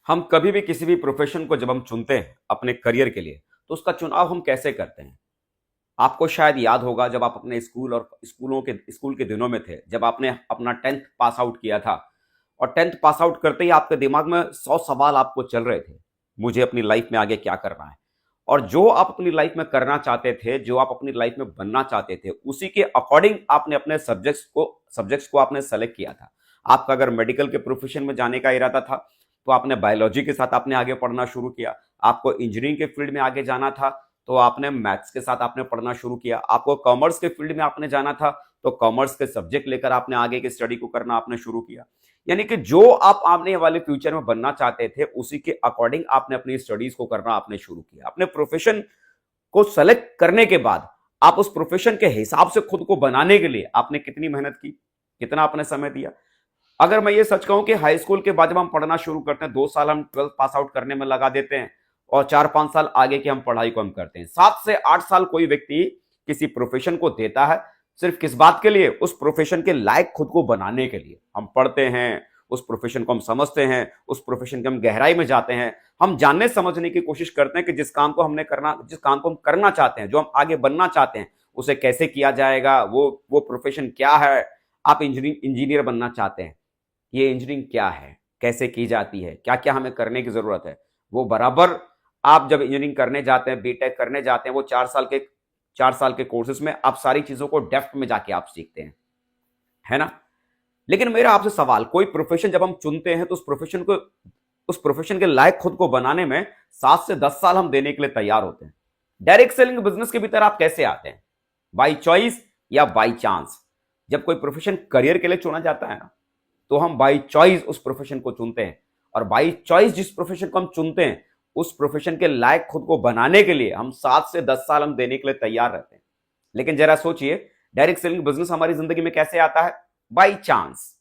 हम कभी भी किसी भी प्रोफेशन को जब हम चुनते हैं अपने करियर के लिए, तो उसका चुनाव हम कैसे करते हैं? आपको शायद याद होगा जब आप अपने स्कूल के दिनों में थे, जब आपने अपना 10th पास आउट किया था और 10th पास आउट करते ही आपके दिमाग में 100 सवाल आपको चल रहे थे। मुझे अपनी लाइफ में आगे क्या करना है? और जो आप अपनी लाइफ में करना चाहते थे, जो आप अपनी लाइफ में बनना चाहते थे, उसी के अकॉर्डिंग आपने अपने सब्जेक्ट्स को आपने सेलेक्ट किया था। आपका अगर मेडिकल के प्रोफेशन में जाने का इरादा था, तो आपने बायोलॉजी के साथ आपने आगे पढ़ना शुरू किया। आपको इंजीनियरिंग के फील्ड में आगे जाना था, तो आपने मैथ्स के साथ आपने पढ़ना शुरू किया। आपको कॉमर्स के फील्ड में आपने जाना था, तो कॉमर्स के सब्जेक्ट लेकर आपने आगे की स्टडी को करना आपने शुरू किया। यानी कि जो आप आने वाले फ्यूचर में बनना चाहते थे, उसी के अकॉर्डिंग आपने अपनी स्टडीज को करना आपने शुरू किया। अपने प्रोफेशन को सेलेक्ट करने के बाद आप उस प्रोफेशन के हिसाब से खुद को बनाने के लिए आपने कितनी मेहनत की, कितना आपने समय दिया। अगर मैं ये सच कहूं कि हाई स्कूल के बाद जब हम पढ़ना शुरू करते हैं, 2 साल हम 12th पास आउट करने में लगा देते हैं और 4-5 साल आगे की हम पढ़ाई को हम करते हैं। 7 से 8 साल कोई व्यक्ति किसी प्रोफेशन को देता है, सिर्फ किस बात के लिए? उस प्रोफेशन के लायक खुद को बनाने के लिए। हम पढ़ते हैं, उस प्रोफेशन को हम समझते हैं, उस प्रोफेशन के हम गहराई में जाते हैं, हम जानने समझने की कोशिश करते हैं कि जिस काम को हम करना चाहते हैं, जो हम आगे बनना चाहते हैं, उसे कैसे किया जाएगा, वो प्रोफेशन क्या है। आप इंजीनियर बनना चाहते हैं, ये इंजीनियरिंग क्या है, कैसे की जाती है, क्या क्या हमें करने की जरूरत है, वो बराबर आप जब इंजीनियरिंग करने जाते हैं, बीटेक करने जाते हैं, वो 4 साल के कोर्सेज में आप सारी चीजों को डेप्थ में जाके आप सीखते हैं, है ना। लेकिन मेरा आपसे सवाल, कोई प्रोफेशन जब हम चुनते हैं तो उस प्रोफेशन के लायक खुद को बनाने में 7 से 10 साल हम देने के लिए तैयार होते हैं। डायरेक्ट सेलिंग बिजनेस के भीतर आप कैसे आते हैं? बाई चॉइस या बाई चांस? जब कोई प्रोफेशन करियर के लिए चुना जाता है ना, तो हम बाई चॉइस उस प्रोफेशन को चुनते हैं। और बाई चॉइस जिस प्रोफेशन को हम चुनते हैं, उस प्रोफेशन के लायक खुद को बनाने के लिए हम 7 से 10 साल हम देने के लिए तैयार रहते हैं। लेकिन जरा सोचिए, डायरेक्ट सेलिंग बिजनेस हमारी जिंदगी में कैसे आता है? By chance.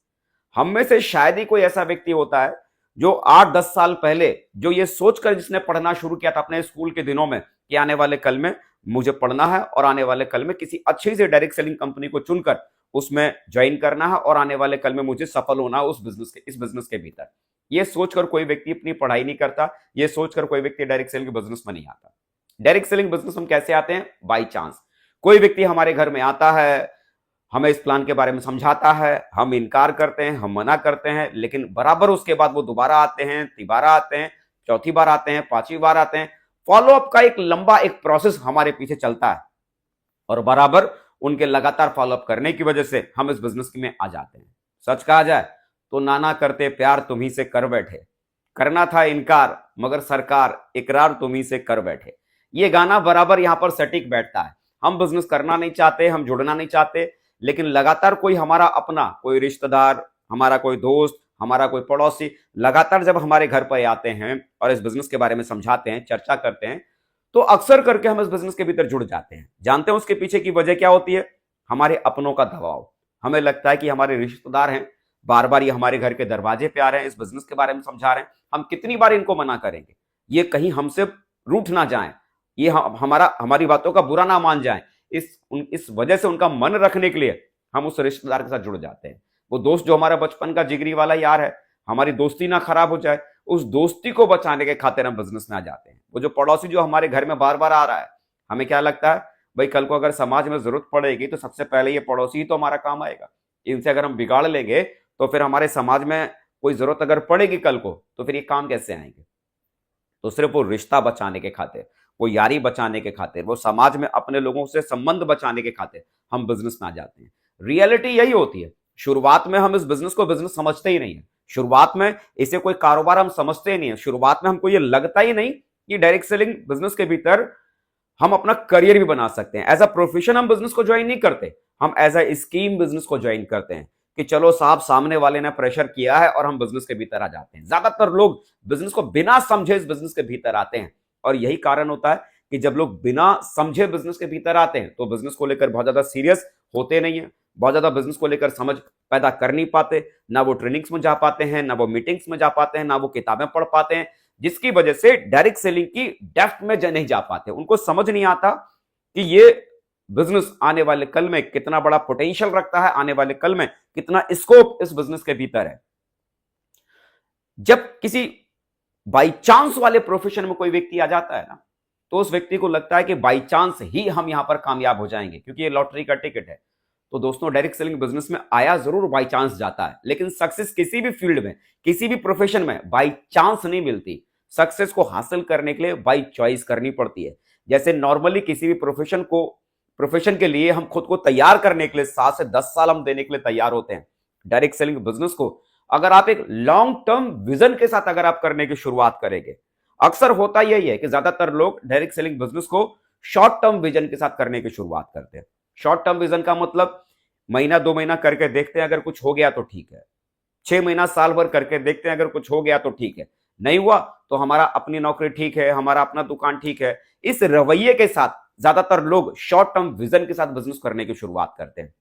हम में से शायद ही कोई ऐसा व्यक्ति होता है जो 8-10 साल पहले जो ये सोचकर जिसने पढ़ना शुरू किया था अपने स्कूल के दिनों में कि आने वाले कल में मुझे पढ़ना है और आने वाले कल में किसी अच्छी से डायरेक्ट सेलिंग कंपनी को चुनकर उसमें ज्वाइन करना है और आने वाले कल में मुझे सफल होना है इस बिजनेस के भीतर। ये सोचकर कोई व्यक्ति अपनी पढ़ाई नहीं करता, ये सोचकर कोई व्यक्ति डायरेक्ट सेलिंग बिजनेस में नहीं आता। डायरेक्ट सेलिंग बिजनेस में कैसे आते हैं? By chance. कोई व्यक्ति हमारे घर में आता है, हमें इस प्लान के बारे में समझाता है, हम इनकार करते हैं, हम मना करते हैं, लेकिन बराबर उसके बाद वो दोबारा आते हैं, तिबारा आते हैं, चौथी बार आते हैं, 5वीं बार आते हैं। फॉलोअप का एक लंबा एक प्रोसेस हमारे पीछे चलता है और बराबर उनके लगातार फॉलोअप करने की वजह से हम इस बिजनेस में आ जाते हैं। सच कहा जाए तो नाना करते प्यार तुम्ही से कर बैठे, करना था इनकार मगर सरकार इकरार तुम्ही से कर बैठे। ये गाना बराबर यहां पर सटीक बैठता है। हम बिजनेस करना नहीं चाहते, हम जुड़ना नहीं चाहते, लेकिन लगातार कोई हमारा अपना, कोई रिश्तेदार, हमारा कोई दोस्त, हमारा कोई पड़ोसी लगातार जब हमारे घर पर आते हैं और इस बिजनेस के बारे में समझाते हैं, चर्चा करते हैं, तो अक्सर करके हम इस बिजनेस के भीतर जुड़ जाते हैं। जानते हैं उसके पीछे की वजह क्या होती है? हमारे अपनों का दबाव। हमें लगता है कि हमारे रिश्तेदार हैं, बार बार ये हमारे घर के दरवाजे पे आ रहे हैं, इस बिजनेस के बारे में समझा रहे हैं, हम कितनी बार इनको मना करेंगे, ये कहीं हमसे रूठ ना जाएं, ये हमारी बातों का बुरा ना मान जाएं। इस वजह से उनका मन रखने के लिए हम उस रिश्तेदार के साथ जुड़ जाते हैं। वो दोस्त जो हमारा बचपन का जिगरी वाला यार है, हमारी दोस्ती ना खराब हो जाए, उस दोस्ती को बचाने के खातिर हम बिजनेस में आ जाते हैं। वो जो पड़ोसी जो हमारे घर में बार बार आ रहा है, हमें क्या लगता है, भाई कल को अगर समाज में जरूरत पड़ेगी तो सबसे पहले ये पड़ोसी ही तो हमारा काम आएगा। इनसे अगर हम बिगाड़ लेंगे तो फिर हमारे समाज में कोई जरूरत अगर पड़ेगी कल को, तो फिर ये काम कैसे आएंगे? तो सिर्फ वो रिश्ता बचाने के खातिर, वो यारी बचाने के खातिर, वो समाज में अपने लोगों से संबंध बचाने के खातिर हम बिजनेस में आ जाते हैं। रियलिटी यही होती है। शुरुआत में हम इस बिजनेस को बिजनेस समझते ही नहीं है। शुरुआत में इसे कोई कारोबार हम समझते ही नहीं है। शुरुआत में हमको ये लगता ही नहीं कि डायरेक्ट सेलिंग बिजनेस के भीतर हम अपना करियर भी बना सकते हैं। एज अ प्रोफेशन हम बिजनेस को ज्वाइन नहीं करते, हम एज अ स्कीम बिजनेस को ज्वाइन करते हैं कि चलो साहब सामने वाले ने प्रेशर किया है और हम बिजनेस के भीतर आ जाते हैं। ज्यादातर लोग बिजनेस को बिना समझे इस बिजनेस के भीतर आते हैं और यही कारण होता है कि जब लोग बिना समझे बिजनेस के भीतर आते हैं तो बिजनेस को लेकर बहुत ज्यादा सीरियस होते नहीं है, बहुत ज्यादा बिजनेस को लेकर समझ पैदा कर नहीं पाते, ना वो ट्रेनिंग्स में जा पाते हैं, ना वो मीटिंग्स में जा पाते हैं, ना वो किताबें पढ़ पाते हैं, जिसकी वजह से डायरेक्ट सेलिंग की डेप्थ में नहीं जा पाते। उनको समझ नहीं आता कि ये बिजनेस आने वाले कल में कितना बड़ा पोटेंशियल रखता है, आने वाले कल में कितना स्कोप इस बिजनेस के भीतर है। जब किसी बाई चांस वाले प्रोफेशन में कोई व्यक्ति आ जाता है ना, तो उस व्यक्ति को लगता है कि बाई चांस ही हम यहां पर कामयाब हो जाएंगे, क्योंकि ये लॉटरी का टिकट है। तो दोस्तों, डायरेक्ट सेलिंग बिजनेस में आया जरूर बाई चांस जाता है, लेकिन सक्सेस किसी भी फील्ड में, किसी भी प्रोफेशन में बाई चांस नहीं मिलती। सक्सेस को हासिल करने के लिए बाई चॉइस करनी पड़ती है। जैसे नॉर्मली किसी भी प्रोफेशन के लिए हम खुद को तैयार करने के लिए 7 से 10 साल हम देने के लिए तैयार होते हैं। डायरेक्ट सेलिंग बिजनेस को अगर आप एक लॉन्ग टर्म विजन के साथ अगर आप करने की शुरुआत करेंगे, अक्सर होता यही है कि ज्यादातर लोग डायरेक्ट सेलिंग बिजनेस को शॉर्ट टर्म विजन के साथ करने की शुरुआत करते हैं। शॉर्ट टर्म विजन का मतलब महीना 2 महीना करके देखते हैं, अगर कुछ हो गया तो ठीक है। 6 महीना साल भर करके देखते हैं, अगर कुछ हो गया तो ठीक है, नहीं हुआ तो हमारा अपनी नौकरी ठीक है, हमारा अपना दुकान ठीक है। इस रवैये के साथ ज्यादातर लोग शॉर्ट टर्म विजन के साथ बिजनेस करने की शुरुआत करते हैं।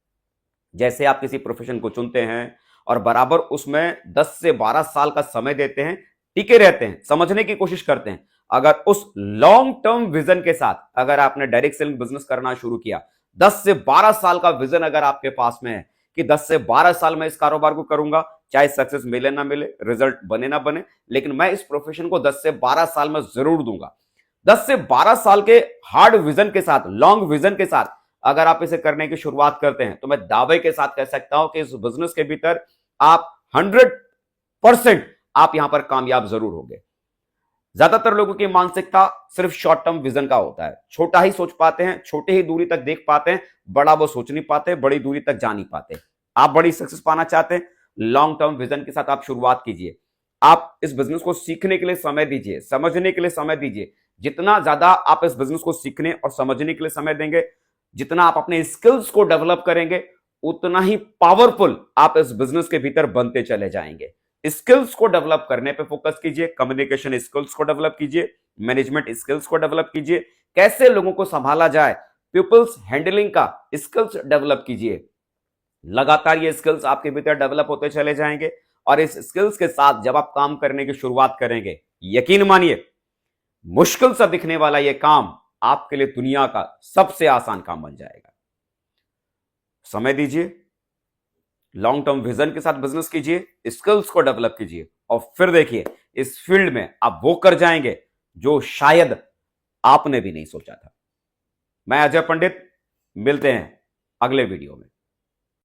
जैसे आप किसी प्रोफेशन को चुनते हैं और बराबर उसमें 10 से 12 साल का समय देते हैं, टिके रहते हैं, समझने की कोशिश करते हैं। अगर उस लॉन्ग टर्म विजन के साथ अगर आपने डायरेक्ट सेलिंग बिजनेस करना शुरू किया, 10 से 12 साल का विजन अगर आपके पास में है कि 10 से 12 साल में इस कारोबार को करूंगा, चाहे सक्सेस मिले ना मिले, रिजल्ट बने ना बने, लेकिन मैं इस प्रोफेशन को 10 से 12 साल में जरूर दूंगा। 10 से 12 साल के हार्ड विजन के साथ, लॉन्ग विजन के साथ अगर आप इसे करने की शुरुआत करते हैं, तो मैं दावे के साथ कह सकता हूं कि इस बिजनेस के भीतर आप 100% आप यहां पर कामयाब जरूर होंगे। ज्यादातर लोगों की मानसिकता सिर्फ शॉर्ट टर्म विजन का होता है, छोटा ही सोच पाते हैं, छोटे ही दूरी तक देख पाते हैं, बड़ा वो सोच नहीं पाते, बड़ी दूरी तक जा नहीं पाते। आप बड़ी सक्सेस पाना चाहते हैं, लॉन्ग टर्म विजन के साथ आप शुरुआत कीजिए। आप इस बिजनेस को सीखने के लिए समय दीजिए, समझने के लिए समय दीजिए। जितना ज्यादा आप इस बिजनेस को सीखने और समझने के लिए समय देंगे, जितना आप अपने स्किल्स को डेवलप करेंगे, उतना ही पावरफुल आप इस बिजनेस के भीतर बनते चले जाएंगे। स्किल्स को डेवलप करने पे फोकस कीजिए, कम्युनिकेशन स्किल्स को डेवलप कीजिए, मैनेजमेंट स्किल्स को डेवलप कीजिए, कैसे लोगों को संभाला जाए, पीपल्स हैंडलिंग का स्किल्स डेवलप कीजिए। लगातार ये स्किल्स आपके भीतर डेवलप होते चले जाएंगे और इस स्किल्स के साथ जब आप काम करने की शुरुआत करेंगे, यकीन मानिए, मुश्किल सा दिखने वाला यह काम आपके लिए दुनिया का सबसे आसान काम बन जाएगा। समय दीजिए, लॉन्ग टर्म विजन के साथ बिजनेस कीजिए, स्किल्स को डेवलप कीजिए और फिर देखिए इस फील्ड में आप वो कर जाएंगे जो शायद आपने भी नहीं सोचा था। मैं अजय पंडित, मिलते हैं अगले वीडियो में।